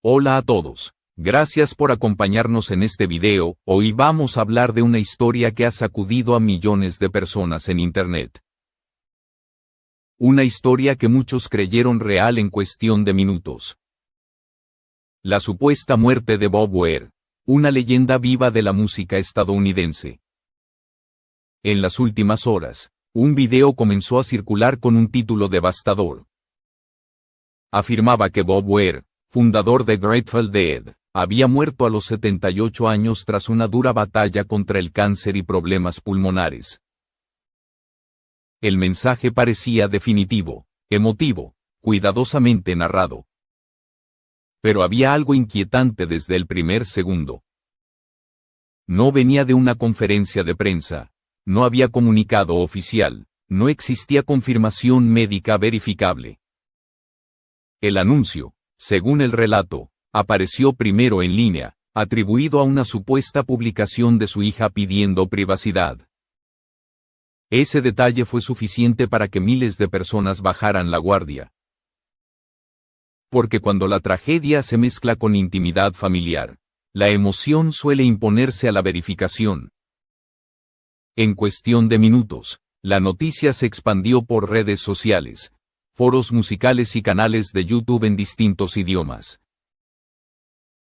Hola a todos. Gracias por acompañarnos en este video. Hoy vamos a hablar de una historia que ha sacudido a millones de personas en Internet. Una historia que muchos creyeron real en cuestión de minutos. La supuesta muerte de Bob Weir, una leyenda viva de la música estadounidense. En las últimas horas, un video comenzó a circular con un título devastador. Afirmaba que Bob Weir, fundador de Grateful Dead, había muerto a los 78 años tras una dura batalla contra el cáncer y problemas pulmonares. El mensaje parecía definitivo, emotivo, cuidadosamente narrado. Pero había algo inquietante desde el primer segundo. No venía de una conferencia de prensa, no había comunicado oficial, no existía confirmación médica verificable. El anuncio, según el relato, apareció primero en línea, atribuido a una supuesta publicación de su hija pidiendo privacidad. Ese detalle fue suficiente para que miles de personas bajaran la guardia. Porque cuando la tragedia se mezcla con intimidad familiar, la emoción suele imponerse a la verificación. En cuestión de minutos, la noticia se expandió por redes sociales, foros musicales y canales de YouTube en distintos idiomas.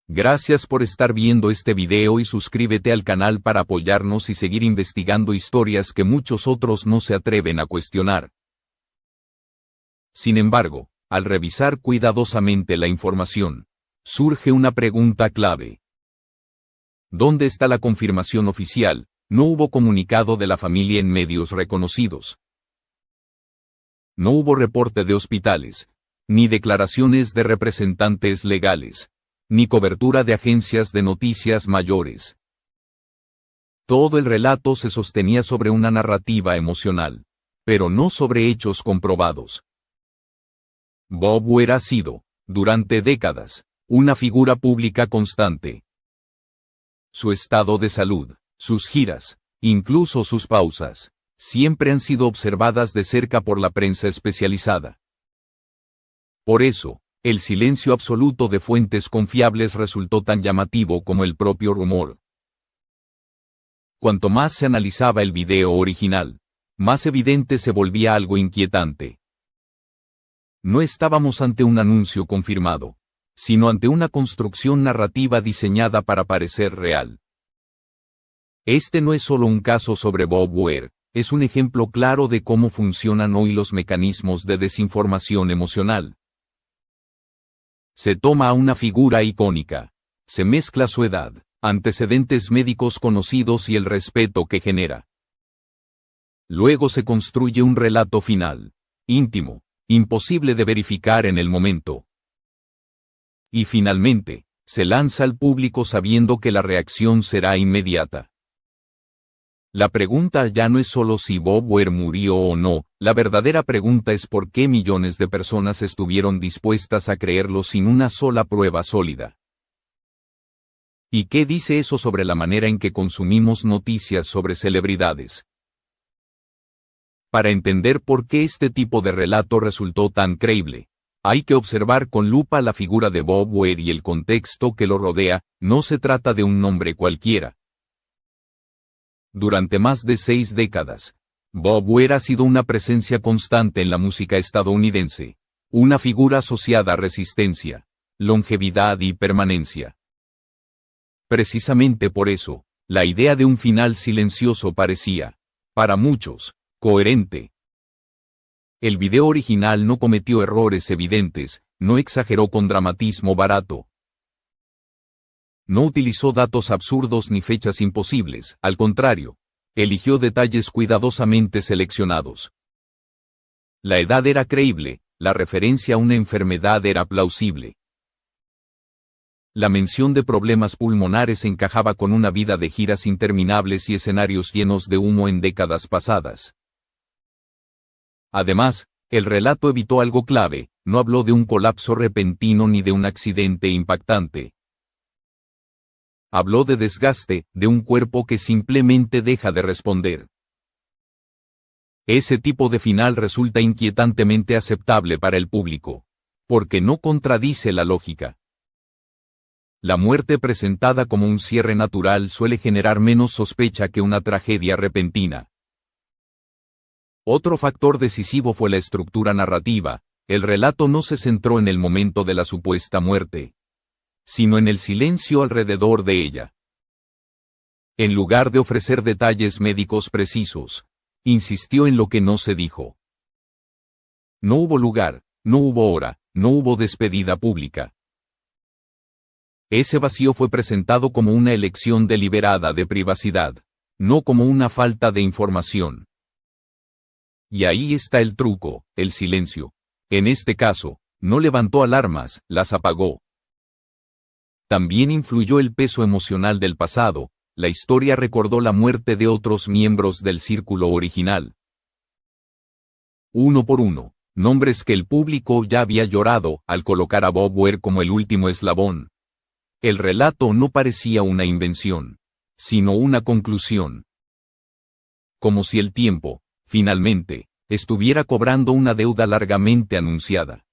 Gracias por estar viendo este video y suscríbete al canal para apoyarnos y seguir investigando historias que muchos otros no se atreven a cuestionar. Sin embargo, al revisar cuidadosamente la información, surge una pregunta clave. ¿Dónde está la confirmación oficial? No hubo comunicado de la familia en medios reconocidos. No hubo reporte de hospitales, ni declaraciones de representantes legales, ni cobertura de agencias de noticias mayores. Todo el relato se sostenía sobre una narrativa emocional, pero no sobre hechos comprobados. Bob Weir ha sido, durante décadas, una figura pública constante. Su estado de salud, sus giras, incluso sus pausas, siempre han sido observadas de cerca por la prensa especializada. Por eso, el silencio absoluto de fuentes confiables resultó tan llamativo como el propio rumor. Cuanto más se analizaba el video original, más evidente se volvía algo inquietante. No estábamos ante un anuncio confirmado, sino ante una construcción narrativa diseñada para parecer real. Este no es solo un caso sobre Bob Weir, es un ejemplo claro de cómo funcionan hoy los mecanismos de desinformación emocional. Se toma a una figura icónica, se mezcla su edad, antecedentes médicos conocidos y el respeto que genera. Luego se construye un relato final, íntimo, imposible de verificar en el momento. Y finalmente, se lanza al público sabiendo que la reacción será inmediata. La pregunta ya no es solo si Bob Weir murió o no, la verdadera pregunta es por qué millones de personas estuvieron dispuestas a creerlo sin una sola prueba sólida. ¿Y qué dice eso sobre la manera en que consumimos noticias sobre celebridades? Para entender por qué este tipo de relato resultó tan creíble, hay que observar con lupa la figura de Bob Weir y el contexto que lo rodea. No se trata de un nombre cualquiera. Durante más de 6 décadas, Bob Weir ha sido una presencia constante en la música estadounidense, una figura asociada a resistencia, longevidad y permanencia. Precisamente por eso, la idea de un final silencioso parecía, para muchos, coherente. El video original no cometió errores evidentes, no exageró con dramatismo barato. No utilizó datos absurdos ni fechas imposibles, al contrario, eligió detalles cuidadosamente seleccionados. La edad era creíble, la referencia a una enfermedad era plausible. La mención de problemas pulmonares encajaba con una vida de giras interminables y escenarios llenos de humo en décadas pasadas. Además, el relato evitó algo clave, no habló de un colapso repentino ni de un accidente impactante. Habló de desgaste, de un cuerpo que simplemente deja de responder. Ese tipo de final resulta inquietantemente aceptable para el público, porque no contradice la lógica. La muerte presentada como un cierre natural suele generar menos sospecha que una tragedia repentina. Otro factor decisivo fue la estructura narrativa. El relato no se centró en el momento de la supuesta muerte, sino en el silencio alrededor de ella. En lugar de ofrecer detalles médicos precisos, insistió en lo que no se dijo. No hubo lugar, no hubo hora, no hubo despedida pública. Ese vacío fue presentado como una elección deliberada de privacidad, no como una falta de información. Y ahí está el truco, el silencio. En este caso, no levantó alarmas, las apagó. También influyó el peso emocional del pasado. La historia recordó la muerte de otros miembros del círculo original. Uno por uno, nombres que el público ya había llorado al colocar a Bob Weir como el último eslabón. El relato no parecía una invención, sino una conclusión. Como si el tiempo, finalmente, estuviera cobrando una deuda largamente anunciada.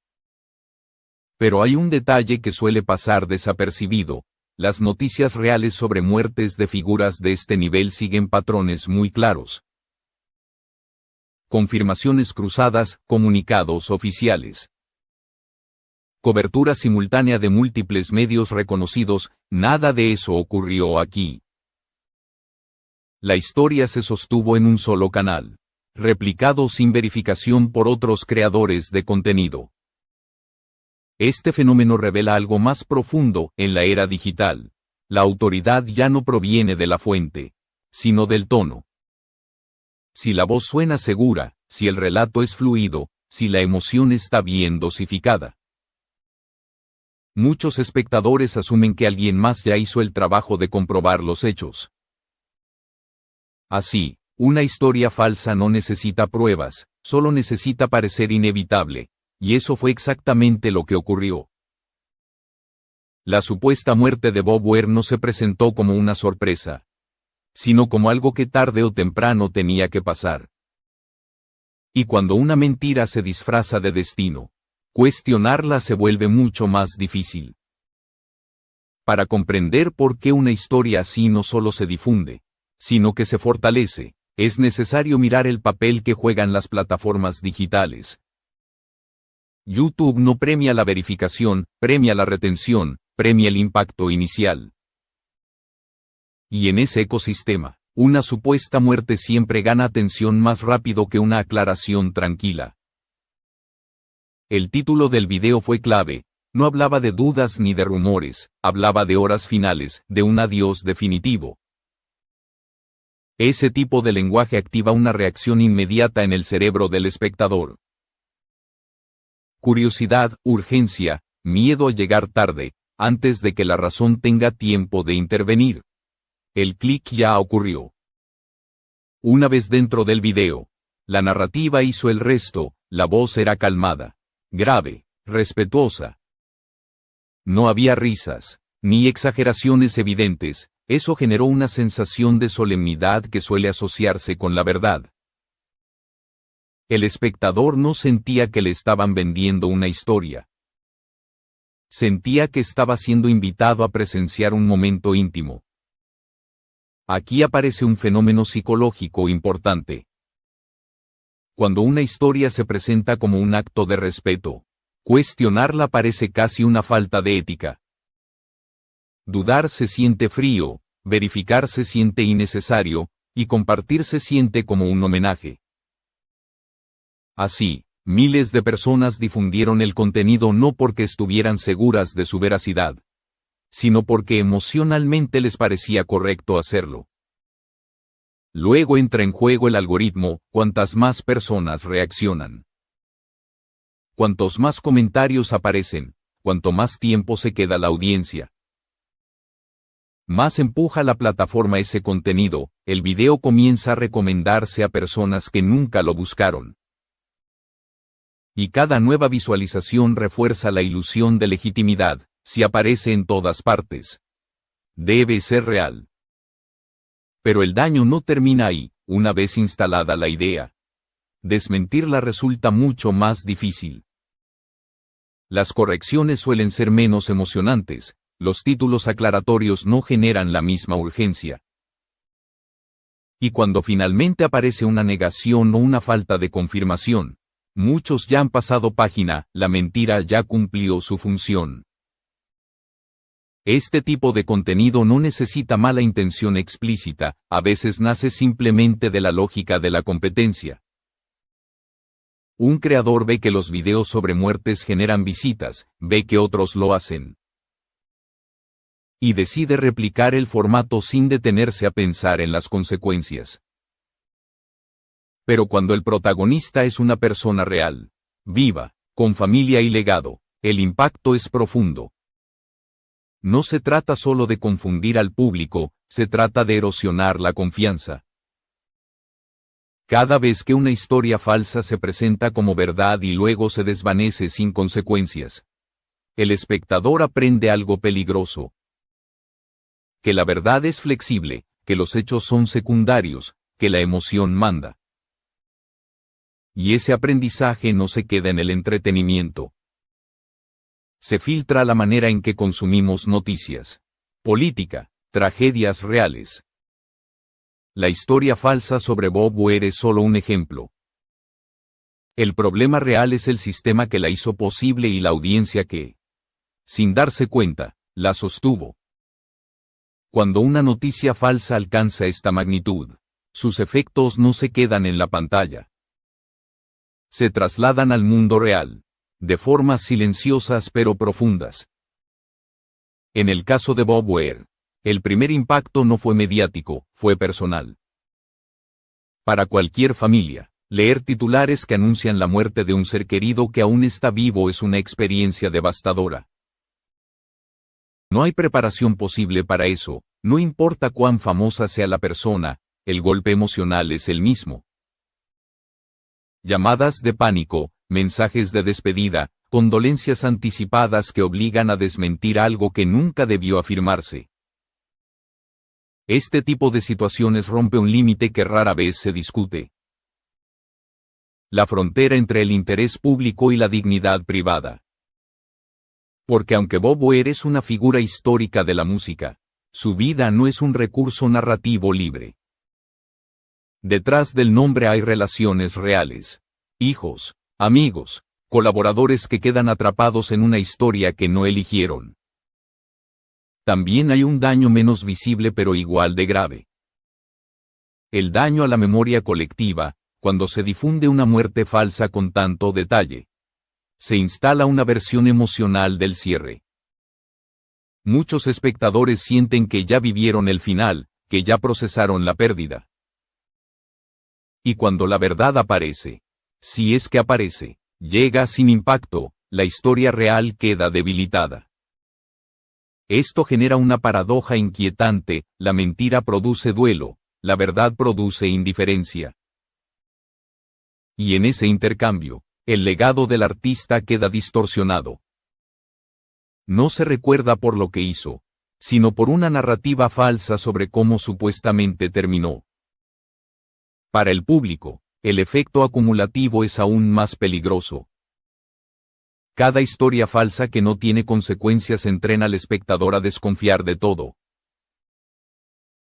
Pero hay un detalle que suele pasar desapercibido. Las noticias reales sobre muertes de figuras de este nivel siguen patrones muy claros. Confirmaciones cruzadas, comunicados oficiales. Cobertura simultánea de múltiples medios reconocidos, nada de eso ocurrió aquí. La historia se sostuvo en un solo canal, replicado sin verificación por otros creadores de contenido. Este fenómeno revela algo más profundo en la era digital. La autoridad ya no proviene de la fuente, sino del tono. Si la voz suena segura, si el relato es fluido, si la emoción está bien dosificada. Muchos espectadores asumen que alguien más ya hizo el trabajo de comprobar los hechos. Así, una historia falsa no necesita pruebas, solo necesita parecer inevitable. Y eso fue exactamente lo que ocurrió. La supuesta muerte de Bob Weir no se presentó como una sorpresa, sino como algo que tarde o temprano tenía que pasar. Y cuando una mentira se disfraza de destino, cuestionarla se vuelve mucho más difícil. Para comprender por qué una historia así no solo se difunde, sino que se fortalece, es necesario mirar el papel que juegan las plataformas digitales. YouTube no premia la verificación, premia la retención, premia el impacto inicial. Y en ese ecosistema, una supuesta muerte siempre gana atención más rápido que una aclaración tranquila. El título del video fue clave, no hablaba de dudas ni de rumores, hablaba de horas finales, de un adiós definitivo. Ese tipo de lenguaje activa una reacción inmediata en el cerebro del espectador. Curiosidad, urgencia, miedo a llegar tarde, antes de que la razón tenga tiempo de intervenir. El clic ya ocurrió. Una vez dentro del video, la narrativa hizo el resto, la voz era calmada, grave, respetuosa. No había risas, ni exageraciones evidentes, eso generó una sensación de solemnidad que suele asociarse con la verdad. El espectador no sentía que le estaban vendiendo una historia. Sentía que estaba siendo invitado a presenciar un momento íntimo. Aquí aparece un fenómeno psicológico importante. Cuando una historia se presenta como un acto de respeto, cuestionarla parece casi una falta de ética. Dudar se siente frío, verificar se siente innecesario, y compartir se siente como un homenaje. Así, miles de personas difundieron el contenido no porque estuvieran seguras de su veracidad, sino porque emocionalmente les parecía correcto hacerlo. Luego entra en juego el algoritmo, cuantas más personas reaccionan. Cuantos más comentarios aparecen, cuanto más tiempo se queda la audiencia. Más empuja la plataforma ese contenido, el video comienza a recomendarse a personas que nunca lo buscaron. Y cada nueva visualización refuerza la ilusión de legitimidad, si aparece en todas partes. Debe ser real. Pero el daño no termina ahí, una vez instalada la idea. Desmentirla resulta mucho más difícil. Las correcciones suelen ser menos emocionantes, los títulos aclaratorios no generan la misma urgencia. Y cuando finalmente aparece una negación o una falta de confirmación, muchos ya han pasado página, la mentira ya cumplió su función. Este tipo de contenido no necesita mala intención explícita, a veces nace simplemente de la lógica de la competencia. Un creador ve que los videos sobre muertes generan visitas, ve que otros lo hacen, y decide replicar el formato sin detenerse a pensar en las consecuencias. Pero cuando el protagonista es una persona real, viva, con familia y legado, el impacto es profundo. No se trata solo de confundir al público, se trata de erosionar la confianza. Cada vez que una historia falsa se presenta como verdad y luego se desvanece sin consecuencias, el espectador aprende algo peligroso. Que la verdad es flexible, que los hechos son secundarios, que la emoción manda. Y ese aprendizaje no se queda en el entretenimiento. Se filtra la manera en que consumimos noticias, política, tragedias reales. La historia falsa sobre Bob Weir es solo un ejemplo. El problema real es el sistema que la hizo posible y la audiencia que, sin darse cuenta, la sostuvo. Cuando una noticia falsa alcanza esta magnitud, sus efectos no se quedan en la pantalla. Se trasladan al mundo real, de formas silenciosas pero profundas. En el caso de Bob Weir, el primer impacto no fue mediático, fue personal. Para cualquier familia, leer titulares que anuncian la muerte de un ser querido que aún está vivo es una experiencia devastadora. No hay preparación posible para eso, no importa cuán famosa sea la persona, el golpe emocional es el mismo. Llamadas de pánico, mensajes de despedida, condolencias anticipadas que obligan a desmentir algo que nunca debió afirmarse. Este tipo de situaciones rompe un límite que rara vez se discute. La frontera entre el interés público y la dignidad privada. Porque aunque Bob Weir es una figura histórica de la música, su vida no es un recurso narrativo libre. Detrás del nombre hay relaciones reales, hijos, amigos, colaboradores que quedan atrapados en una historia que no eligieron. También hay un daño menos visible pero igual de grave. El daño a la memoria colectiva, cuando se difunde una muerte falsa con tanto detalle. Se instala una versión emocional del cierre. Muchos espectadores sienten que ya vivieron el final, que ya procesaron la pérdida. Y cuando la verdad aparece, si es que aparece, llega sin impacto, la historia real queda debilitada. Esto genera una paradoja inquietante, la mentira produce duelo, la verdad produce indiferencia. Y en ese intercambio, el legado del artista queda distorsionado. No se recuerda por lo que hizo, sino por una narrativa falsa sobre cómo supuestamente terminó. Para el público, el efecto acumulativo es aún más peligroso. Cada historia falsa que no tiene consecuencias entrena al espectador a desconfiar de todo.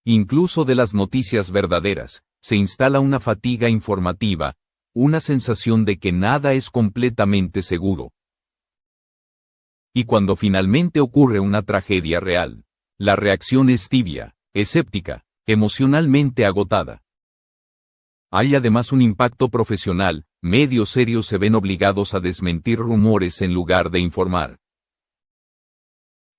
Incluso de las noticias verdaderas, se instala una fatiga informativa, una sensación de que nada es completamente seguro. Y cuando finalmente ocurre una tragedia real, la reacción es tibia, escéptica, emocionalmente agotada. Hay además un impacto profesional, medios serios se ven obligados a desmentir rumores en lugar de informar.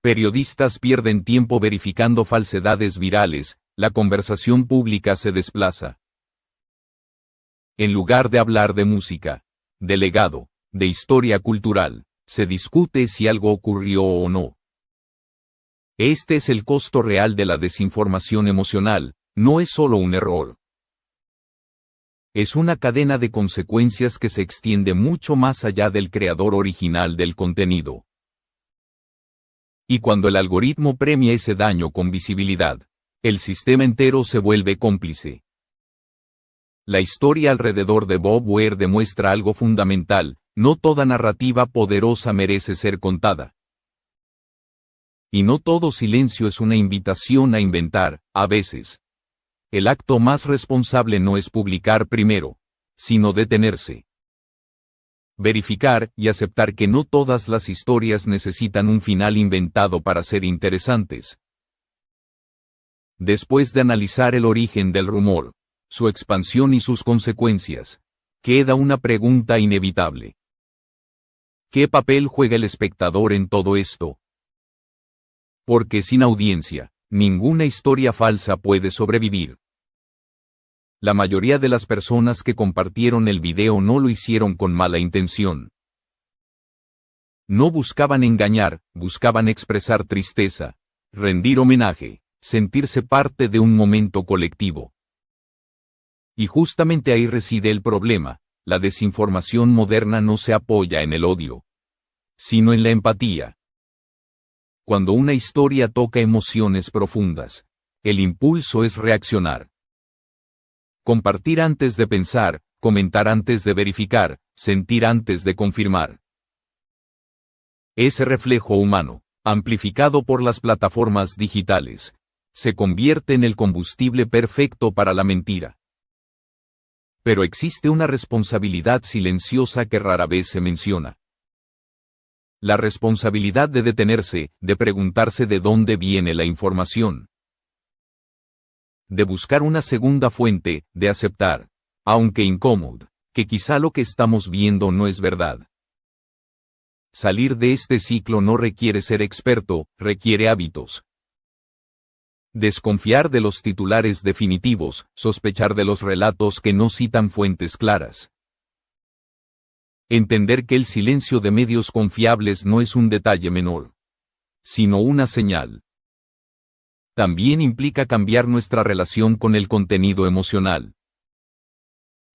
Periodistas pierden tiempo verificando falsedades virales, la conversación pública se desplaza. En lugar de hablar de música, de legado, de historia cultural, se discute si algo ocurrió o no. Este es el costo real de la desinformación emocional, no es solo un error. Es una cadena de consecuencias que se extiende mucho más allá del creador original del contenido. Y cuando el algoritmo premia ese daño con visibilidad, el sistema entero se vuelve cómplice. La historia alrededor de Bob Weir demuestra algo fundamental, no toda narrativa poderosa merece ser contada. Y no todo silencio es una invitación a inventar, a veces. El acto más responsable no es publicar primero, sino detenerse. Verificar y aceptar que no todas las historias necesitan un final inventado para ser interesantes. Después de analizar el origen del rumor, su expansión y sus consecuencias, queda una pregunta inevitable. ¿Qué papel juega el espectador en todo esto? Porque sin audiencia, ninguna historia falsa puede sobrevivir. La mayoría de las personas que compartieron el video no lo hicieron con mala intención. No buscaban engañar, buscaban expresar tristeza, rendir homenaje, sentirse parte de un momento colectivo. Y justamente ahí reside el problema: la desinformación moderna no se apoya en el odio, sino en la empatía. Cuando una historia toca emociones profundas, el impulso es reaccionar. Compartir antes de pensar, comentar antes de verificar, sentir antes de confirmar. Ese reflejo humano, amplificado por las plataformas digitales, se convierte en el combustible perfecto para la mentira. Pero existe una responsabilidad silenciosa que rara vez se menciona. La responsabilidad de detenerse, de preguntarse de dónde viene la información. De buscar una segunda fuente, de aceptar, aunque incómodo, que quizá lo que estamos viendo no es verdad. Salir de este ciclo no requiere ser experto, requiere hábitos. Desconfiar de los titulares definitivos, sospechar de los relatos que no citan fuentes claras. Entender que el silencio de medios confiables no es un detalle menor, sino una señal. También implica cambiar nuestra relación con el contenido emocional.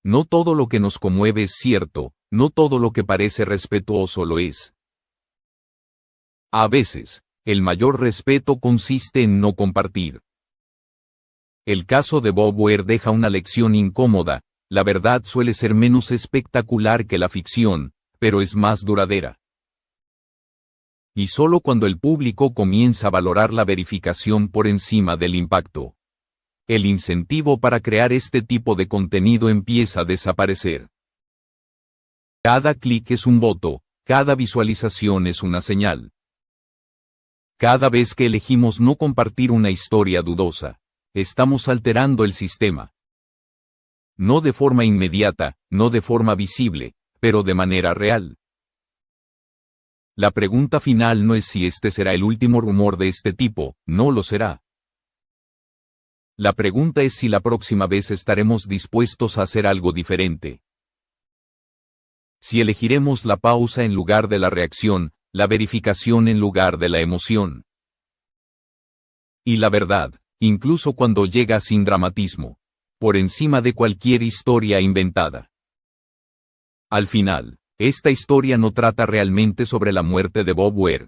No todo lo que nos conmueve es cierto, no todo lo que parece respetuoso lo es. A veces, el mayor respeto consiste en no compartir. El caso de Bob Ware deja una lección incómoda: la verdad suele ser menos espectacular que la ficción, pero es más duradera. Y solo cuando el público comienza a valorar la verificación por encima del impacto, el incentivo para crear este tipo de contenido empieza a desaparecer. Cada clic es un voto, cada visualización es una señal. Cada vez que elegimos no compartir una historia dudosa, estamos alterando el sistema. No de forma inmediata, no de forma visible, pero de manera real. La pregunta final no es si este será el último rumor de este tipo, no lo será. La pregunta es si la próxima vez estaremos dispuestos a hacer algo diferente. Si elegiremos la pausa en lugar de la reacción, la verificación en lugar de la emoción. Y la verdad, incluso cuando llega sin dramatismo, por encima de cualquier historia inventada. Al final, esta historia no trata realmente sobre la muerte de Bob Ware.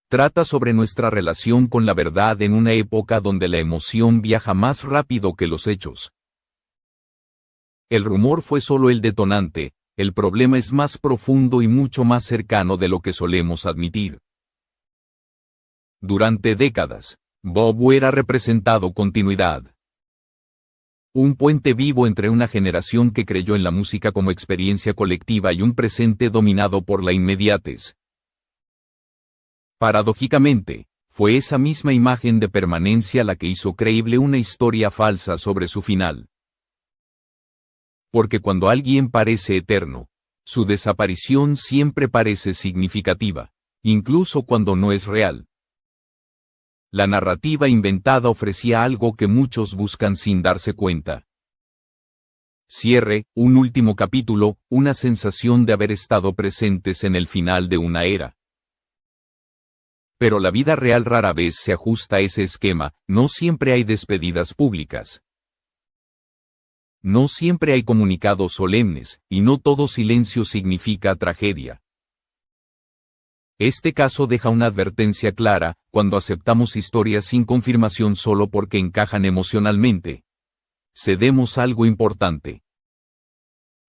Trata sobre nuestra relación con la verdad en una época donde la emoción viaja más rápido que los hechos. El rumor fue solo el detonante, el problema es más profundo y mucho más cercano de lo que solemos admitir. Durante décadas, Bob Ware ha representado continuidad. Un puente vivo entre una generación que creyó en la música como experiencia colectiva y un presente dominado por la inmediatez. Paradójicamente, fue esa misma imagen de permanencia la que hizo creíble una historia falsa sobre su final. Porque cuando alguien parece eterno, su desaparición siempre parece significativa, incluso cuando no es real. La narrativa inventada ofrecía algo que muchos buscan sin darse cuenta. Cierre, un último capítulo, una sensación de haber estado presentes en el final de una era. Pero la vida real rara vez se ajusta a ese esquema, no siempre hay despedidas públicas. No siempre hay comunicados solemnes, y no todo silencio significa tragedia. Este caso deja una advertencia clara: cuando aceptamos historias sin confirmación solo porque encajan emocionalmente, cedemos algo importante.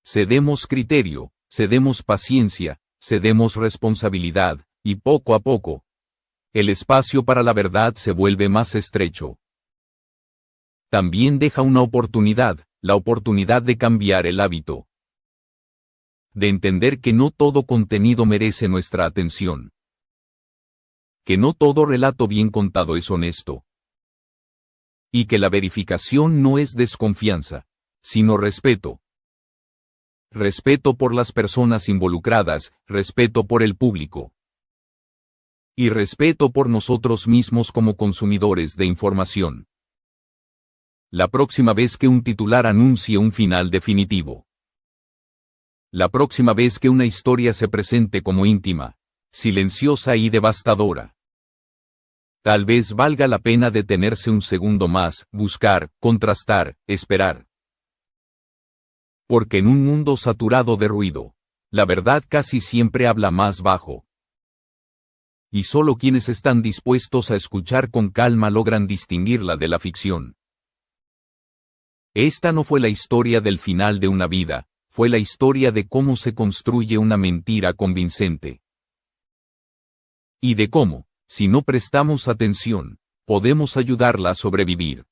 Cedemos criterio, cedemos paciencia, cedemos responsabilidad, y poco a poco, el espacio para la verdad se vuelve más estrecho. También deja una oportunidad, la oportunidad de cambiar el hábito. De entender que no todo contenido merece nuestra atención. Que no todo relato bien contado es honesto. Y que la verificación no es desconfianza, sino respeto. Respeto por las personas involucradas, respeto por el público. Y respeto por nosotros mismos como consumidores de información. La próxima vez que un titular anuncie un final definitivo. La próxima vez que una historia se presente como íntima, silenciosa y devastadora. Tal vez valga la pena detenerse un segundo más, buscar, contrastar, esperar. Porque en un mundo saturado de ruido, la verdad casi siempre habla más bajo. Y solo quienes están dispuestos a escuchar con calma logran distinguirla de la ficción. Esta no fue la historia del final de una vida, fue la historia de cómo se construye una mentira convincente. Y de cómo, si no prestamos atención, podemos ayudarla a sobrevivir.